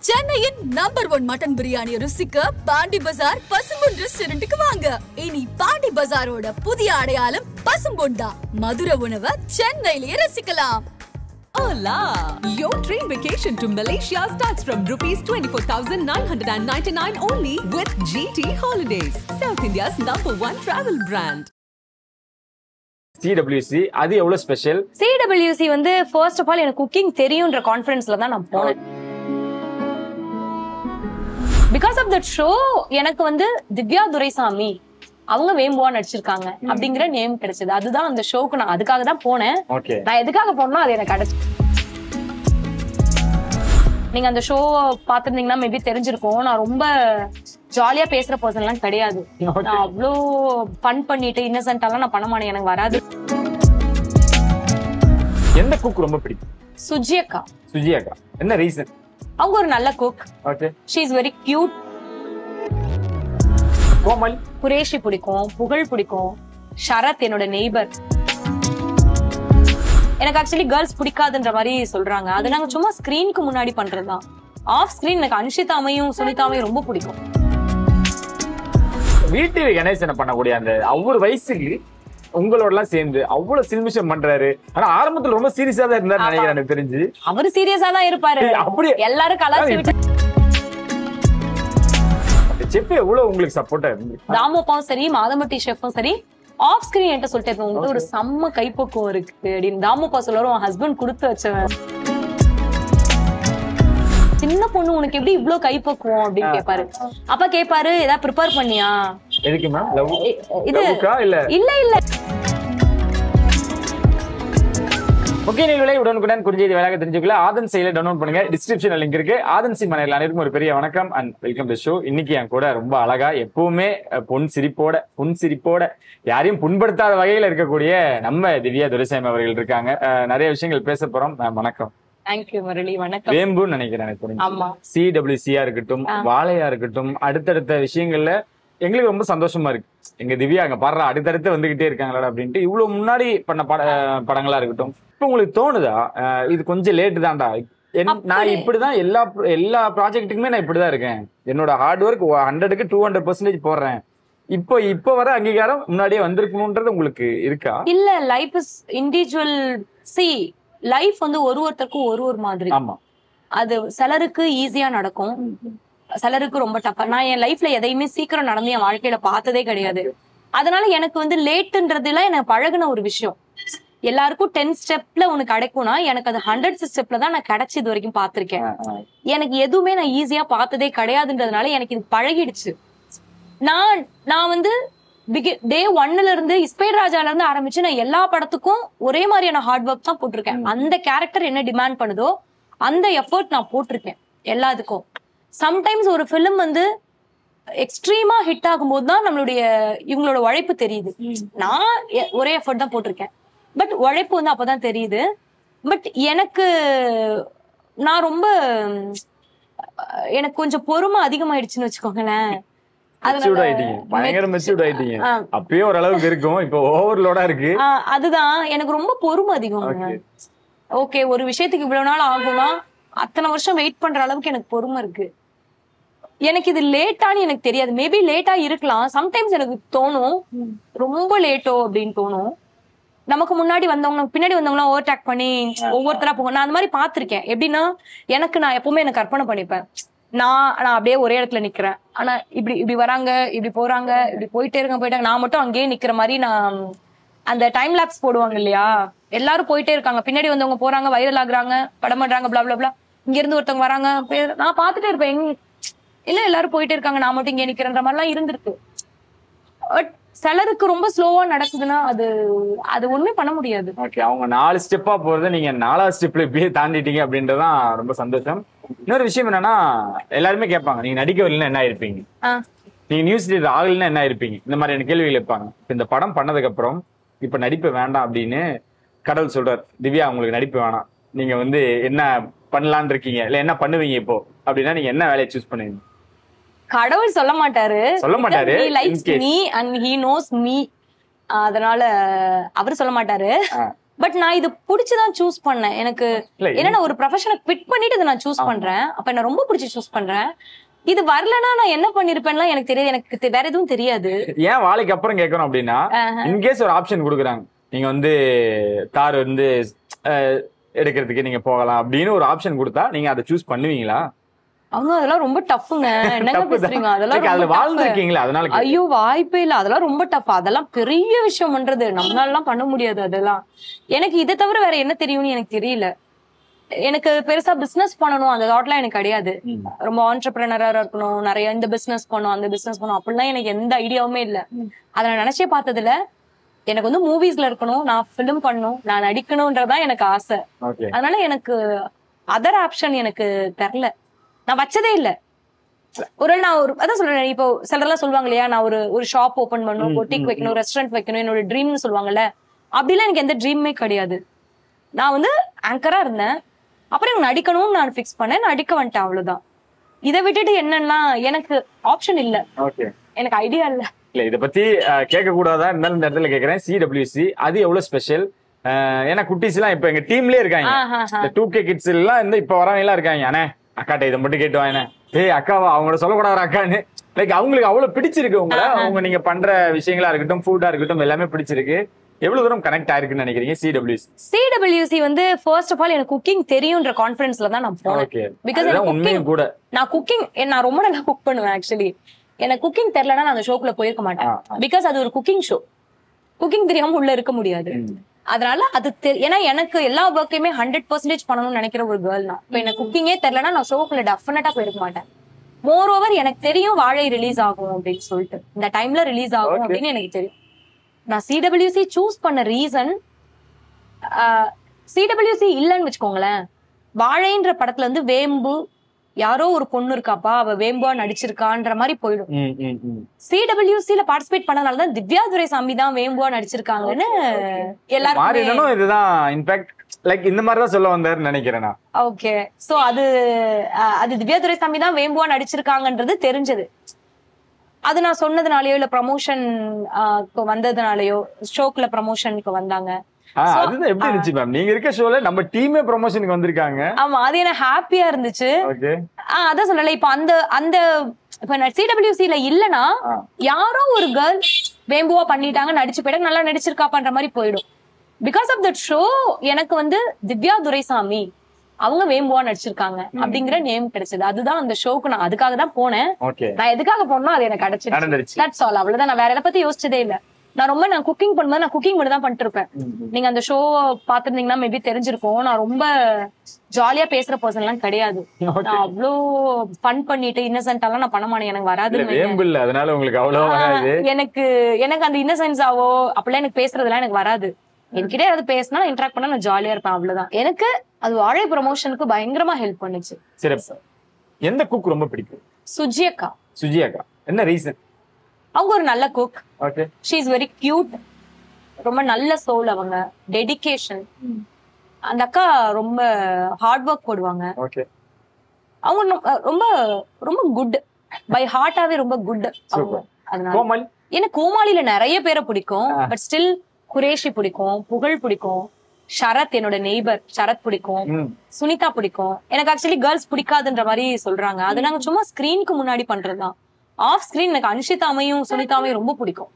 சென்னையின் number 1 mutton biryani ருசிக்க பாண்டி பஜார் பசும்பொன் ரெஸ்டாரண்ட்டுக்கு வாங்க. இனி பாண்டி பஜாரோட புதிய அடையாளம் பசும்பொன் தான். மதுரை உணவை சென்னையிலேயே ரசிக்கலாம். Hola! Your train vacation to Malaysia starts from ₹24,999 only with GT Holidays, South India's #1 travel brand. CWC அது எவ்வளவு ஸ்பெஷல்? CWC வந்து ஃபர்ஸ்ட் ஆஃப் ஆல் எனக்கு குக்கிங் தெரியும்ன்ற கான்ஃபிடன்ஸ்ல தான் நான் போனேன். பிகாஸ் ஆஃப் தட் ஷோ எனக்கு வந்து திவ்யா துரைசாமி அவங்க வேம்புவா நடிச்சிருக்காங்க அப்படிங்கிற நேம் கிடைச்சது. அதுதான் அந்த ஷோக்கு நான் அதுக்காக தான் போனேன். நான் எதுக்காக போனோம் அது எனக்கு கிடைச்சு. நீங்க அந்த ஷோ பாத்துருந்தீங்கன்னா மேபி தெரிஞ்சிருக்கும். நான் ரொம்ப ஜாலியா பேசுற பர்சன் எல்லாம் கிடையாது. நான் அவ்வளோ ஃபன் பண்ணிட்டு இன்னசென்ட்டாலாம் நான் பண்ண மாட்டேன். எனக்கு வராது. எந்த குக் ரொம்ப பிடிக்கும்? சுஜி அக்கா. சுஜி அக்கா என்ன ரீசன்? அவங்க ஒரு நல்ல cook. Okay. She is very cute. Komal Qureshi பிடிக்கும், புகழ் பிடிக்கும், ஷரத் என்னோட நெய்பர். எனக்கு ஆக்சுவலி கேர்ள்ஸ் பிடிக்காதுன்ற மாதிரி சொல்றாங்க. அது நாங்க சும்மா ஸ்கிரீனுக்கு முன்னாடி பண்றதுதான். ஆஃப் ஸ்கிரீன் எனக்கு அன்ஷிதாமையும் சுனிதாமையும் ரொம்ப பிடிக்கும். வீட்டில் கணேசனை பண்ணக்கூடிய அந்த ஒவ்வொரு வயசுக்கு உங்களோட எல்லாம் சேர்ந்து அவ்வளவு சில்மிஷம் பண்றாரு. ஆனா ஆரம்பத்துல ரொம்ப சீரியஸா தான் இருந்தாரு நினைக்கிறேன் எனக்கு தெரிஞ்சு. அவரு சீரியஸா தான் இருப்பாரு. அப்படியே எல்லாரும் கலாச்சி விட்டு. செஃப் எவ்வளவு உங்களுக்கு சப்போர்ட்டா இருந்து? தாமோப்பாவும் சரி, மாதம்பட்டி ஷெஃப்பும் சரி, ஆஃப் ஸ்கிரீன் என்கிட்ட சொல்லிட்டு இருக்கேன் உங்களுக்கு ஒரு செம்ம கைப்பக்குவம் இருக்கு அப்படின்னு. தாமோப்பா சொல்லுவாரு உன் ஹஸ்பண்ட் கொடுத்து வச்சவன். சின்ன பொண்ணு உனக்கு எப்படி இவ்வளவு கைப்பக்குவம் அப்படின்னு கேட்பாரு. அப்ப கேட்பாரு ஏதாவது ப்ரிப்பேர் பண்ணியா? எதுக்கு மேம்? லவ் இது இல்ல இல்ல. ஓகே, நீங்களே உடனுக்குடன் குறிஞ்செய்தி வேலையாக தெரிஞ்சுக்கல ஆதன் செயலை டவுன்லோட் பண்ணுங்க. டிஸ்கிரிப்ஷன்ல லிங்க் இருக்கு. ஆதன்சி மனையில் அனைவருக்கும் ஒரு பெரிய வணக்கம் அண்ட் வெல்கம் டு ஷோ. இன்னைக்கு என் கூட ரொம்ப அழகா எப்பவுமே பொன் சிரிப்போட யாரையும் புண்படுத்தாத வகையில இருக்கக்கூடிய நம்ம திவ்யா துரைசாமி அவர்கள் இருக்காங்க. நிறைய விஷயங்கள் பேச போறோம். வணக்கம். தேங்க்யூ முரளி. வணக்கம். வேம்புன்னு நினைக்கிறேன். CWC-யா இருக்கட்டும், வாழையா இருக்கட்டும், அடுத்தடுத்த விஷயங்கள்ல எங்களுக்கு ரொம்ப சந்தோஷமா இருக்கு. எங்க திவ்யா அங்க பாடுற அடுத்தடுத்து வந்துகிட்டே இருக்காங்களா அப்படின்ட்டு. இவ்வளவு முன்னாடி பண்ண படங்களா இருக்கட்டும், இப்ப உங்களுக்கு தோணுதா இது கொஞ்சம் லேட்டு தான்டா, நான் இப்படிதான் எல்லா ப்ராஜெக்ட்டுக்குமே நான் இப்படிதான் இருக்கேன், என்னோட ஹார்ட் ஒர்க் 100க்கு 200% போடுறேன், இப்போ வர அங்கீகாரம் முன்னாடியே வந்திருக்கணும்ன்றது உங்களுக்கு இருக்கா? இல்ல, லைஃப் இஸ் இண்டிவிஜுவல். லைஃப் வந்து ஒருத்தருக்கும் ஒரு மாதிரி. ஆமா, அது சிலருக்கு ஈஸியா நடக்கும், சிலருக்கு ரொம்ப டஃபா. நான் என் லைஃப்ல எதையுமே சீக்கிரம் நடந்து என் வாழ்க்கையில பார்த்ததே கிடையாது. அதனால எனக்கு வந்து லேட்டுன்றதுல எனக்கு பழகுன ஒரு விஷயம். எல்லாருக்கும் 10 ஸ்டெப்ல உனக்கு கிடைக்கும்னா எனக்கு அது 100th ஸ்டெப்ல தான் நான் கிடைச்சி இது வரைக்கும் பாத்திருக்கேன். எனக்கு எதுவுமே நான் ஈஸியா பார்த்ததே கிடையாதுன்றதுனால எனக்கு இது பழகிடுச்சு. நான் வந்து டே 1ல இருந்து இஸ்பேர் ராஜால இருந்து ஆரம்பிச்சு நான் எல்லா படத்துக்கும் ஒரே மாதிரியான ஹார்ட் ஒர்க் தான் போட்டிருக்கேன். அந்த கேரக்டர் என்ன டிமாண்ட் பண்ணுதோ அந்த எஃபர்ட் நான் போட்டிருக்கேன் எல்லாத்துக்கும். சம்டைம்ஸ் ஒரு ஃபிலிம் வந்து எக்ஸ்ட்ரீமா ஹிட் ஆகும்போது தான் இவங்களோட உழைப்பு தெரியுது. நான் ஒரே எஃபர்ட் தான் போட்டிருக்கேன், பட் உழைப்பு வந்து அப்பதான் தெரியுது. பட் எனக்கு கொஞ்சம் பொறுமை அதிகமாயிடுச்சுன்னு வச்சுக்கோங்களேன். அப்பயே ஓரளவுக்கு இருக்கும், இப்போ ஓவர்லோடா இருக்கு. அதுதான் எனக்கு ரொம்ப பொறுமை அதிகம். ஓகே, ஒரு விஷயத்துக்கு இவ்வளவு நாள் ஆகும்னா அத்தனை வருஷம் வெயிட் பண்ற அளவுக்கு எனக்கு பொறுமை இருக்கு. எனக்கு இது லேட்டான்னு எனக்கு தெரியாது. மேபி லேட்டா இருக்கலாம். சம்டைம்ஸ் எனக்கு தோணும் ரொம்ப லேட்டோ அப்படின்னு தோணும். நமக்கு முன்னாடி வந்தவங்க பின்னாடி வந்தவங்களாம் ஓவர்டேக் பண்ணி ஒவ்வொருத்தரா போங்க. நான் அந்த மாதிரி பாத்திருக்கேன். எப்படின்னா நான் எப்பவுமே எனக்கு கற்பனை பண்ணிப்பேன். நான் அப்படியே ஒரே இடத்துல நிக்கிறேன், ஆனா இப்படி வராங்க, இப்படி போறாங்க, இப்படி போயிட்டாங்க, நான் மட்டும் அங்கேயே நிக்கிற மாதிரி. நான் அந்த டைம் லாப்ஸ் போடுவாங்க இல்லையா, எல்லாரும் போயிட்டே இருக்காங்க, பின்னாடி வந்தவங்க போறாங்க, வைரல் ஆகுறாங்க, படம் பண்றாங்க, பிளா பிளா பிளா. இங்க இருந்து ஒருத்தவங்க வராங்க, நான் பாத்துட்டே இருப்பேன், இல்ல எல்லாரும் போயிட்டே இருக்காங்க, நான் மட்டும் இங்கே நிக்கிறேன்ற மாதிரிலாம் இருந்திருக்கு. பட் சிலருக்கு ரொம்ப ஸ்லோவா நடக்குதுன்னா அது ஒண்ணுமே பண்ண முடியாது. அவங்க 4 ஸ்டெப்பா போறது, நீங்க 4வது ஸ்டெப்ல இப்படியே தாண்டிட்டீங்க அப்படின்றதான் ரொம்ப சந்தோஷம். இன்னொரு விஷயம் என்னன்னா, எல்லாருமே கேட்பாங்க நீங்க நடிக்கவில்லைன்னா என்ன ஆயிருப்பீங்க, நீங்க நியூஸ் ரீடர் ஆகலைன்னா என்ன ஆயிருப்பீங்க, இந்த மாதிரியான கேள்விகள் கேட்பாங்க. இந்த படம் பண்ணதுக்கு அப்புறம் இப்ப நடிப்பு வேண்டாம் அப்படின்னு கடவுள் சொல்றாரு, திவ்யா உங்களுக்கு நடிப்பு வேணாம், நீங்க வந்து என்ன பண்ணலான் இருக்கீங்க, இல்ல என்ன பண்ணுவீங்க இப்போ அப்படின்னா நீங்க என்ன வேலையை சூஸ் பண்ணுவீங்க? கடவுள் சொல்ல மாட்டாரு. He likes me and he knows me. அதனால அவரு சொல்ல மாட்டாரு. பட் நான் இது பிடிச்சுதான் சூஸ் பண்ணேன். எனக்கு ஏன்னா நான் ஒரு ப்ரொஃபஷனை குவிட் பண்ணிட்டு இதை நான் சூஸ் பண்றேன். அப்ப என்ன ரொம்ப பிடிச்சி சூஸ் பண்றேன். இது வரலன்னா நான் என்ன பண்ணிருப்பேன்னா எனக்கு தெரியாது. எனக்கு வேற எதுவும் தெரியாது. ஏன் வாழைக்கு அப்புறம் கேட்கணும் அப்படின்னா, இன்கேஸ் ஒரு ஆப்ஷன் கொடுக்குறாங்க, நீங்க வந்து தார் வந்து எடுக்கிறதுக்கு நீங்க போகலாம் அப்படின்னு ஒரு ஆப்ஷன் கொடுத்தா நீங்க அதை சூஸ் பண்ணுவீங்களா? அவங்க அதெல்லாம் ரொம்ப டஃப்ங்க. என்னங்க பேசுறீங்க? அதெல்லாம் வாழ்ந்துருக்கீங்களா? அதனால ஐயோ வாய்ப்பே இல்ல. அதெல்லாம் ரொம்ப டஃப். அதெல்லாம் பெரிய விஷயம் பண்றது. நம்மளால பண்ண முடியாது அதெல்லாம். எனக்கு இதை தவிர வேற என்ன தெரியும்னு எனக்கு தெரியல. எனக்கு பெருசா பிசினஸ் பண்ணணும் அந்த தாட்லாம் எனக்கு கிடையாது. ரொம்ப ஆண்டர்பிரினரா இருக்கணும், நிறைய இந்த பிசினஸ் பண்ணும் அந்த பிசினஸ் பண்ணும் அப்படிலாம் எனக்கு எந்த ஐடியாவுமே இல்ல. அதை நான் நினைச்சே பார்த்ததுல. எனக்கு வந்து மூவிஸ்ல இருக்கணும், நான் பிலிம் பண்ணணும், நான் நடிக்கணும்ன்றதான் எனக்கு ஆசை. அதனால எனக்கு அதர் ஆப்ஷன் எனக்கு தெரியல. நான் வச்சதே இல்ல. நான் ஒரு அதான் சொல்றேன். இப்போ சிலர்லாம் சொல்லுவாங்க இல்லையா, நான் ஒரு ஷாப் ஓபன் பண்ணணும், பொட்டிக் வைக்கணும், ரெஸ்டாரண்ட் வைக்கணும், என்னோட ட்ரீம்னு சொல்லுவாங்கல்ல. அப்படிலாம் எனக்கு எந்த ட்ரீமே கிடையாது. நான் வந்து ஆங்கரா இருந்தேன். அப்புறம் எனக்கு நடிக்கணும்னு நான் பிக்ஸ் பண்ணேன், நடிக்க வந்துட்டேன், அவ்வளவுதான். இதை விட்டுட்டு என்னன்னா எனக்கு ஆப்ஷன் இல்ல, எனக்கு ஐடியா இல்ல. இல்ல இதை பத்தி கேட்க கூடாதா இருந்தாலும் இந்த இடத்துல கேட்கறேன். CWC அது எவ்வளவு ஸ்பெஷல்? ஏன்னா குட்டீஸ் எல்லாம் இப்ப எங்க டீம்லயே இருக்காங்க. இந்த 2K கிட்ஸ் எல்லாம் இந்த இப்ப வரவங்க எல்லாம் இருக்காங்க. அண்ணே அக்காட்ட இதை மட்டும் கேட்டு வாங்க, ஏய் அக்காவா அவங்களோட சொல்லக்கூடாது அக்கான்னு. லைக் அவங்களுக்கு அவ்வளவு பிடிச்சிருக்கு உங்களை, அவங்க நீங்க பண்ற விஷயங்களா இருக்கட்டும், ஃபுட்டா இருக்கட்டும், எல்லாமே பிடிச்சிருக்கு. எவ்வளவு தூரம் கனெக்ட் ஆயிருக்குன்னு நினைக்கிறீங்க CWC வந்து ஃபர்ஸ்ட் ஆஃப் ஆல் எனக்கு குக்கிங் தெரியும்ன்ற கான்ஃபிடன்ஸ்ல தான் நான் போனேன். பிகாஸ் உண்மையும் கூட நான் ரொம்ப நல்லா குக் பண்ணுவேன். ஆக்சுவலி எனக்கு குக்கிங் தெரியலன்னா நான் அந்த ஷோக்குள்ள போயிருக்க மாட்டேன். பிகாஸ் அது ஒரு குக்கிங் ஷோ. குக்கிங் தெரியாம உள்ள இருக்க முடியாது. அதனால அது ஏன்னா எனக்கு எல்லா ஒர்க்கையுமே 100% பண்ணணும்னு நினைக்கிற ஒரு கேர்ள் நான். இப்ப எனக்கு குக்கிங்கே தெரியலன்னா நான் ஷோக்குள்ள டெஃபினட்டா போயிருக்க மாட்டேன். மோர் ஓவர் எனக்கு தெரியும் வாழை ரிலீஸ் ஆகும் அப்படின்னு சொல்லிட்டு, இந்த டைம்ல ரிலீஸ் ஆகும் அப்படின்னு எனக்கு தெரியும். நான் CWC சூஸ் பண்ண ரீசன், CWC இல்லன்னு வச்சுக்கோங்களேன், வாழைன்ற படத்துல வந்து வேம்பு யாரோ ஒரு பொண்ணு இருக்காப்பா, அவ வேம்புவா நடிச்சிருக்கான்ற மாதிரி போயிடும். CWCல பார்ட்டிசிபேட் பண்ணனாலதான் திவ்யா துரைசாமி தான் வேம்புவா நடிச்சிருக்காங்கன்னு எல்லாரும் இதுதான் இன்ஃபேக்ட் லைக் இந்த மாதிரி தான் சொல்ல வந்தாருன்னு நினைக்கிறேன். ஓகே, சோ அது திவ்யா துரைசாமி தான் வேம்புவா நடிச்சிருக்காங்கன்றது தெரிஞ்சது. அது நான் சொன்னதுனாலயோ இல்ல ப்ரமோஷன் வந்ததுனாலயோ, ஷோக்குல ப்ரமோஷனுக்கு வந்தாங்க. அதுதான் எப்படி இருந்துச்சு மேம்? நீங்க இருக்க ஷோல நம்ம டீமே ப்ரமோஷனுக்கு வந்திருக்காங்க. ஆமா, அது எனக்கு ஹாப்பியா இருந்துச்சு. அதான் சொல்லல. இப்ப அந்த இப்ப CWCல இல்லனா யாரோ ஒரு கேர்ள் வேம்புவா பண்ணிட்டாங்க, நடிச்சு போயிட்டாங்க, நல்லா நடிச்சிருக்கா பண்ற மாதிரி போயிடும். பிகாஸ் ஆஃப் தட் ஷோ எனக்கு வந்து திவ்யா துரைசாமி அவங்க வேம்புவா நடிச்சிருக்காங்க அப்படிங்கிற நேம் கிடைச்சது. அதுதான் அந்த ஷோக்கு நான் அதுக்காக தான் போனேன். நான் எதுக்காக போனோம் அது எனக்கு கிடைச்சிருச்சு. That's all. அவ்வளவுதான். நான் வேற எதை பத்தி யோசிச்சதே இல்ல. நான் குக்கிங் பண்ணும்போது நான் குக்கிங் மட்டும் தான் பண்ணிட்டு இருப்பேன். நீங்க அந்த ஷோ பாத்துருந்தீங்கன்னா மேபி தெரிஞ்சிருக்கும். நான் ரொம்ப ஜாலியா பேசுற பர்சன் எல்லாம் கிடையாது. நான் அவ்வளோ ஃபன் பண்ணிட்டு இன்னசென்ட்டாலாம் நான் பண்ண மாட்டேன். எனக்கு வராது. எனக்கு அந்த இன்னசென்ஸாவோ அப்படிலாம் எனக்கு பேசுறதுலாம் எனக்கு வராது. என்கிட்ட ஏதாவது பேசினா இன்டராக்ட் பண்ணா நான் ஜாலியா இருப்பேன், அவ்வளவுதான். எனக்கு அது வாழை ப்ரமோஷனுக்கு பயங்கரமா ஹெல்ப் பண்ணுச்சு. எந்த குக் ரொம்ப பிடிக்கும்? சுஜி அக்கா. என்ன ரீசன்? அவங்க ஒரு நல்ல cook. She is very cute. ரொம்ப நல்ல சோல். அவங்க டெடிகேஷன். அந்த அக்கா ரொம்ப ஹார்ட் ஒர்க் போடுவாங்க. அவங்க ரொம்ப ரொம்ப குட் பை ஹார்ட்டாவே ரொம்ப குட். அதனால எனக்கு கோமாளியில நிறைய பேரை பிடிக்கும். பட் ஸ்டில் குரேஷி பிடிக்கும், புகழ் பிடிக்கும், ஷரத் என்னோட நெய்பர் ஷரத் பிடிக்கும், சுனிதா பிடிக்கும். எனக்கு ஆக்சுவலி கேர்ள்ஸ் பிடிக்காதுன்ற மாதிரி சொல்றாங்க. அது நாங்க சும்மா ஸ்கிரீனுக்கு முன்னாடி பண்றதுதான். ஆஃப் ஸ்கிரீன் எனக்கு அன்ஷிதாமையும் சுனிதாவையும் ரொம்ப பிடிக்கும்.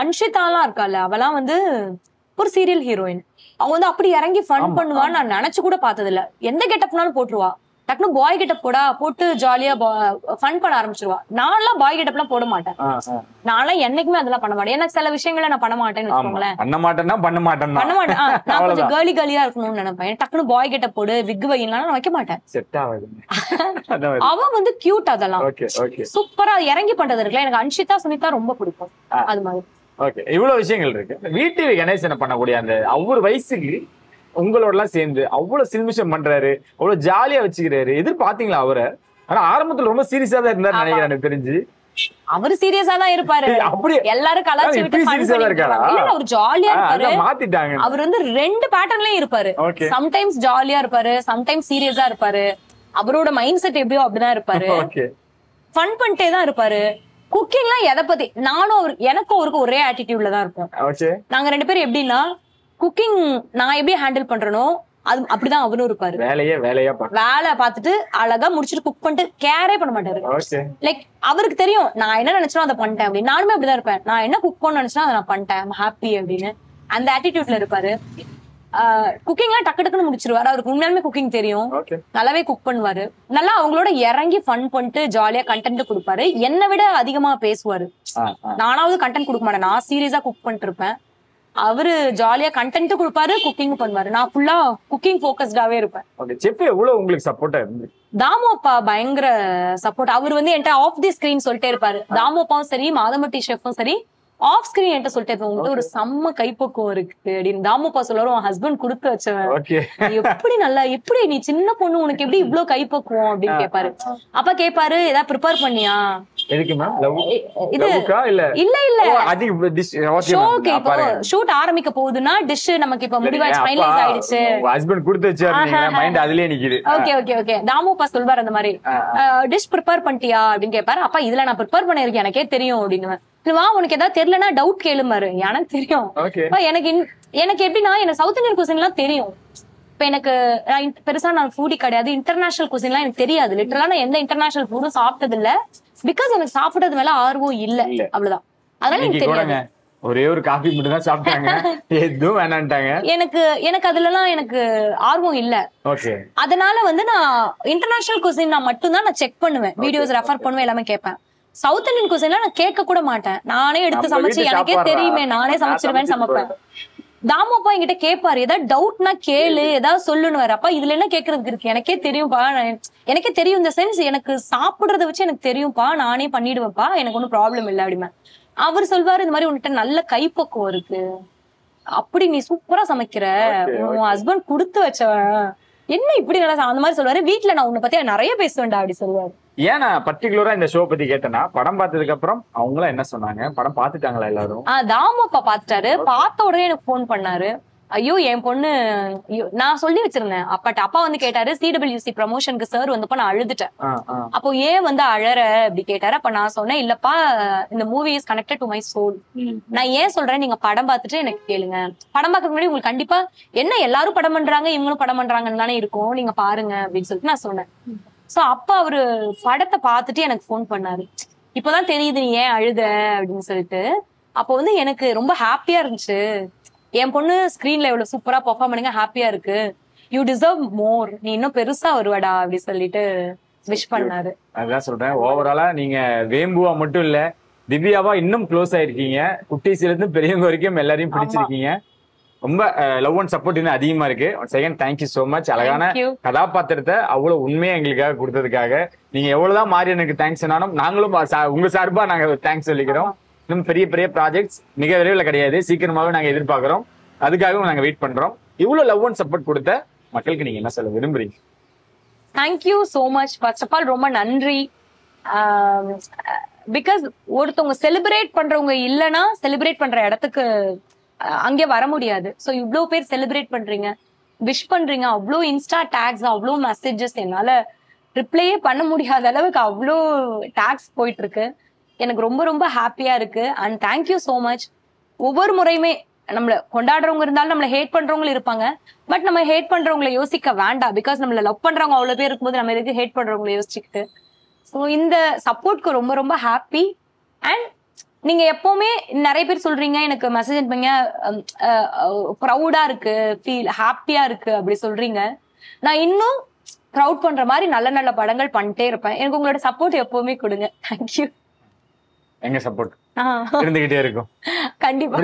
அன்ஷிதாலாம் இருக்கால, அவெல்லாம் வந்து ஒரு சீரியல் ஹீரோயின். அவங்க வந்து அப்படி இறங்கி ஃபன் பண்ணுவான்னு நான் நினைச்சு கூட பார்த்தது இல்ல. எந்த கெட்டப்னாலும் போட்டுருவா. டக்குனு பாய் கெட்டப் போட்டு ஜாலியா ஃபன் பண்ண ஆரம்பிச்சிருவா. நான்லாம் பாய் கெட்டப் எல்லாம் போட மாட்டேன். நான்லாம் என்னைக்குமே அதெல்லாம் பண்ண மாட்டேன். எனக்கு சில விஷயங்களை நான் பண்ண மாட்டேன்னு வச்சுக்கோங்களேன். பண்ண மாட்டேன். நான் கொஞ்சம் கேர்லியா இருக்கணும்னு நினைப்பேன். டக்குனு பாய் கெட்டப் போடு, விக் வைலாம் நான் வைக்க மாட்டேன். அவன் வந்து கியூட். அதெல்லாம் சூப்பரா இறங்கி பண்றது இருக்குல்ல. எனக்கு அன்ஷிதா சுனிதா ரொம்ப பிடிக்கும். அது மாதிரி இவ்வளவு விஷயங்கள் இருக்கு. வீட்டு கணேசனை பண்ணக்கூடிய அந்த ஒவ்வொரு வயசுக்கு உங்களோட எல்லாம் சேர்ந்து அவ்வளவு சில்மிஷம் பண்றாரு, அவ்வளவு ஜாலியா வச்சுக்கிறாரு. எதிர்பார்த்தீங்களா அவரை? ஆனா ஆரம்பத்துல ரொம்ப சீரியஸா தான் இருந்தாரு நினைக்கிறேன் எனக்கு தெரிஞ்சு. அவரு சீரியஸா தான் இருப்பாரு. எல்லாரும் கலாச்சி விட்டு அவர் ஜாலியா இருப்பாரு. மாத்திட்டாங்க. அவர் வந்து 2 பேட்டர்ன்லயும் இருப்பாரு. சம்டைம்ஸ் ஜாலியா இருப்பாரு, சம்டைம்ஸ் சீரியஸா இருப்பாரு. அவரோட மைண்ட் செட் எப்படியோ அப்படிதான் இருப்பாரு. ஃபன் பண்ணிட்டே தான் இருப்பாரு. குக்கிங்லாம் எதை பத்தி நானும் எனக்கும் அவருக்கு ஒரே ஆட்டிடியூட்ல தான் இருப்போம். நாங்க 2 பேரும் எப்படின்னா குக்கிங் நான் எப்படி ஹேண்டில் பண்றேனோ அது அப்படிதான் அவரும் இருப்பாரு. வேலை பார்த்துட்டு அழகா முடிச்சுட்டு குக் பண்ணிட்டு கேரே பண்ண மாட்டாரு. லைக் அவருக்கு தெரியும் நான் என்ன நினைச்சோம் அதை பண்ணிட்டேன் அப்படின்னு. நானுமே அப்படிதான் இருப்பேன். நான் என்ன குக் பண்ண நினைச்சா அதை நான் பண்ணிட்டேன் ஹாப்பி அப்படின்னு அந்த ஆட்டிடியூட்ல இருப்பாரு. குக்கிங்லாம் டக்கு டக்குன்னு முடிச்சிருவாரு. அவருக்கு உண்மையாலுமே குக்கிங் தெரியும். நல்லாவே குக் பண்ணுவாரு. நல்லா அவங்களோட இறங்கி ஃபன் பண்ணிட்டு ஜாலியா கண்டென்ட் கொடுப்பாரு. என்னை விட அதிகமா பேசுவாரு. நானாவது கண்டென்ட் கொடுக்க மாட்டேன். நான் சீரியஸா குக் பண்ணிட்டு இருப்பேன். அவரு ஜாலியா கண்டென்ட் கொடுப்பாரு, குக்கிங் பண்ணுவாரு. நான் ஃபுல்லா குக்கிங் ஃபோக்கஸ்டாவே இருப்பேன். உங்களுக்கு சப்போர்ட்டா இருந்து தாமு அப்பா பயங்கர சப்போர்ட். அவர் என்கிட்ட ஆஃப் தி ஸ்கிரீன் சொல்லிட்டே இருப்பாரு. தாமு அப்பாவும் சரி மாதமட்டி ஷெஃப்பும் சரி ஆஃப் ஸ்கிரீன் என்கிட்ட சொல்லிட்டே இருப்பேன் உங்ககிட்ட ஒரு செம்ம கைப்பக்குவம் இருக்கு அப்படின்னு. தாமு அப்பா சொல்லுவாரு உன் ஹஸ்பண்ட் கொடுத்து வச்சவன் எப்படி நல்லா எப்படி நீ சின்ன பொண்ணு உனக்கு எப்படி இவ்வளவு கைப்பக்குவம் அப்படின்னு கேட்பாரு. அப்பா கேட்பாரு ஏதாவது ப்ரிப்பேர் பண்ணியா இது இல்ல இப்போ ஷூட் ஆரம்பிக்க போகுதுன்னா டிஷ் நமக்கு இப்ப முடிவாச்சு ஃபைனலைஸ் ஆயிடுச்சு ஹஸ்பண்ட் கொடுத்து வச்சாரு மைண்ட் அதுலயே நிக்குது. ஓகே ஓகே ஓகே தாமு அப்பா சொல்வாரு அந்த மாதிரி டிஷ் ப்ரிப்பேர் பண்ணிட்டியா அப்படின்னு கேட்பாரு. அப்பா இதுல நான் ப்ரிப்பேர் பண்ணிருக்கேன் எனக்கே தெரியும் அப்படின்னு. வா உனக்கு ஏதாவது தெரியலன்னா டவுட் கேளுமாரு. எனக்கு தெரியும். எனக்கு எப்படின்னா எனக்கு சவுத் இந்தியன் குசின் எல்லாம் தெரியும். இப்ப எனக்கு பெருசா நான் ஃபுடி கிடையாது. இன்டர்நேஷனல் குசின் எல்லாம் எனக்கு தெரியாது. லிட்டரலா நான் எந்த இன்டர்நேஷனல் ஃபுடும் சாப்பிட்டது இல்ல. பிகாஸ் எனக்கு சாப்பிட்டது மேல ஆர்வம் இல்ல. அவ்வளவுதான். அதனால எனக்கு தெரியாது. ஒரே ஒரு காபி மட்டும் தான் சாப்பிட்டாங்க. எதுவும் வேணான்ட்டாங்க. எனக்கு அதுலலாம் எனக்கு ஆர்வம் இல்ல. அதனால நான் இன்டர்நேஷனல் குசின் நான் மட்டும் தான் நான் செக் பண்ணுவேன். வீடியோஸ் ரெஃபர் பண்ணுவேன். எல்லாமே கேட்பேன். சவுத் இந்தியன் குசின்ல நான் கேட்க கூட மாட்டேன். நானே எடுத்து சமைச்சு எனக்கே தெரியுமே நானே சமைச்சிருவேன் சமைப்பேன். தாமு அப்பா என்கிட்ட கேட்பாரு ஏதாவது டவுட்னா கேளு ஏதாவது சொல்லுன்னு. அப்பா இதுல என்ன கேக்குறதுக்கு இருக்கு எனக்கே தெரியும்பா. எனக்கே தெரியும் இந்த சென்ஸ் எனக்கு சாப்பிடுறத வச்சு எனக்கு தெரியும்பா நானே பண்ணிடுவேன்ப்பா எனக்கு ஒன்னும் ப்ராப்ளம் இல்லை அப்படிமா. அவர் சொல்வாரு இந்த மாதிரி உன்கிட்ட நல்ல கைப்பக்குவம் இருக்கு அப்படி நீ சூப்பரா சமைக்கிற உன் ஹஸ்பண்ட் கொடுத்து வச்சவன் என்ன இப்படி நல்லா அந்த மாதிரி சொல்லுவாரு. வீட்டுல நான் உன்னை பத்தி நிறைய பேசுவேன்டா அப்படி சொல்லுவாரு. ஏன் நான் பர்டிகுலரா இந்த ஷோ பத்தி கேட்டேன்னா படம் பார்த்ததுக்கு அப்புறம் அவங்களாம் என்ன சொன்னாங்க படம் பாத்துட்டாங்களா எல்லாரும்? தாமு அப்பா பாத்துட்டாரு. பார்த்த உடனே எனக்கு போன் பண்ணாரு. ஐயோ என் பொண்ணு நான் சொல்லி வச்சிருந்தேன் அப்பாட்ட. அப்பா கேட்டாரு CWC ப்ரமோஷனுக்கு சார் வந்தப்ப நான் அழுதுட்டேன். அப்போ ஏன் அழற அப்படி கேட்டாரு. அப்ப நான் சொன்னேன் இல்லப்பா இந்த movie is connected to my soul. நான் ஏன் சொல்றேன் நீங்க படம் பார்த்துட்டு எனக்கு கேளுங்க. படம் பார்க்க முன்னாடி உங்களுக்கு கண்டிப்பா என்ன எல்லாரும் படம் பண்றாங்க இவங்களும் படம் பண்றாங்கன்னு தானே இருக்கும் நீங்க பாருங்க அப்படின்னு சொல்லிட்டு நான் சொன்னேன். சோ அப்பா அவரு படத்தை பார்த்துட்டு எனக்கு போன் பண்ணாரு. இப்பதான் தெரியுது நீ ஏன் அழுத அப்படின்னு சொல்லிட்டு. அப்போ எனக்கு ரொம்ப ஹாப்பியா இருந்துச்சு. என் பொண்ணு ஸ்கிரீன்ல எவ்வளவு சூப்பரா பெர்ஃபார்ம் பண்ணுங்க ஹாப்பியா இருக்கு. யூ டிசர்வ் மோர் நீ இன்னும் பெருசா வருவாடா அப்படி சொல்லிட்டு விஷ் பண்ணாரு. அதான் சொல்றேன் ஓவராலா நீங்க வேம்புவா மட்டும் இல்ல திவ்யாவா இன்னும் க்ளோஸ் ஆயிருக்கீங்க. குட்டீஸ்ல இருந்து பெரியவங்க வரைக்கும் எல்லாரையும் பிடிச்சிருக்கீங்க. ரொம்ப லவ் அண்ட் சப்போர்ட் இன்னும் அதிகமா இருக்கு. Second thank you so much. அழகான கதாபாத்திரத்தை அவ்வளவு உண்மையா எங்களுக்காக கொடுத்ததுக்காக நீங்க எவ்வளவுதான் மாறி எனக்கு தேங்க்ஸ் சொன்னாலும் நாங்களும் உங்க சார்பா நாங்க தேங்க்ஸ் சொல்லிக்கிறோம். இன்னும் பெரிய பெரிய ப்ராஜெக்ட்ஸ் மிக விரைவில் கிடையாது சீக்கிரமாவே நாங்க எதிர்பார்க்கிறோம். அதுக்காகவும் நாங்க வெயிட் பண்றோம். இவ்வளவு லவ் அண்ட் சப்போர்ட் கொடுத்த மக்களுக்கு நீங்க என்ன சொல்ல விரும்புறீங்க? Thank you so much. First of all ரொம்ப நன்றி. பிகாஸ் ஒருத்தவங்க செலிப்ரேட் பண்றவங்க இல்லைன்னா செலிப்ரேட் பண்ற இடத்துக்கு அங்கே வர முடியாது. ஸோ இவ்வளோ பேர் செலிப்ரேட் பண்றீங்க விஷ் பண்றீங்க. அவ்வளோ இன்ஸ்டா டேக்ஸ் அவ்வளோ மெசேஜஸ் என்னால ரிப்ளையே பண்ண முடியாத அளவுக்கு அவ்வளோ டேக்ஸ் போயிட்டு இருக்கு. எனக்கு ரொம்ப ரொம்ப ஹாப்பியா இருக்கு. And thank you so much. ஒவ்வொரு முறையுமே நம்மள கொண்டாடுறவங்க இருந்தாலும் நம்மள ஹேட் பண்றவங்களும் இருப்பாங்க. பட் நம்ம ஹேட் பண்றவங்களை யோசிக்க வேண்டாம். பிகாஸ் நம்மள லவ் பண்றவங்க அவ்வளவு பேர் இருக்கும்போது நம்ம எதுக்கு ஹேட் பண்றவங்களை யோசிச்சுக்கிட்டு. ஸோ இந்த சப்போர்ட்க்கு ரொம்ப ரொம்ப ஹாப்பி. அண்ட் நீங்க எப்பவுமே நிறைய பேர் சொல்றீங்க எனக்கு மெசேஜ் அனுப்புங்க ப்ரௌடா இருக்கு ஃபீல் ஹாப்பியா இருக்கு அப்படி சொல்றீங்க. நான் இன்னும் ப்ரௌட் பண்ற மாதிரி நல்ல நல்ல படங்கள் பண்ணிட்டே இருப்பேன். எனக்கு உங்களோட சப்போர்ட் எப்பவுமே கொடுங்க. தேங்க்யூ. எங்க சப்போர்ட் இருந்துகிட்டே இருக்கும் கண்டிப்பா.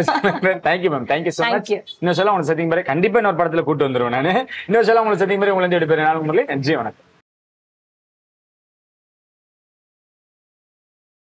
Thank you ma'am. Thank you so much. இன்னும் சொல்ல உங்களுக்கு சத்தியம் பாரு கண்டிப்பா இன்னொரு படத்துல கூட்டு வந்துருவேன். நான் இன்னும் சொல்ல உங்களுக்கு சத்தியம் பாரு உங்களை எடுப்பேன். நன்றி வணக்கம்.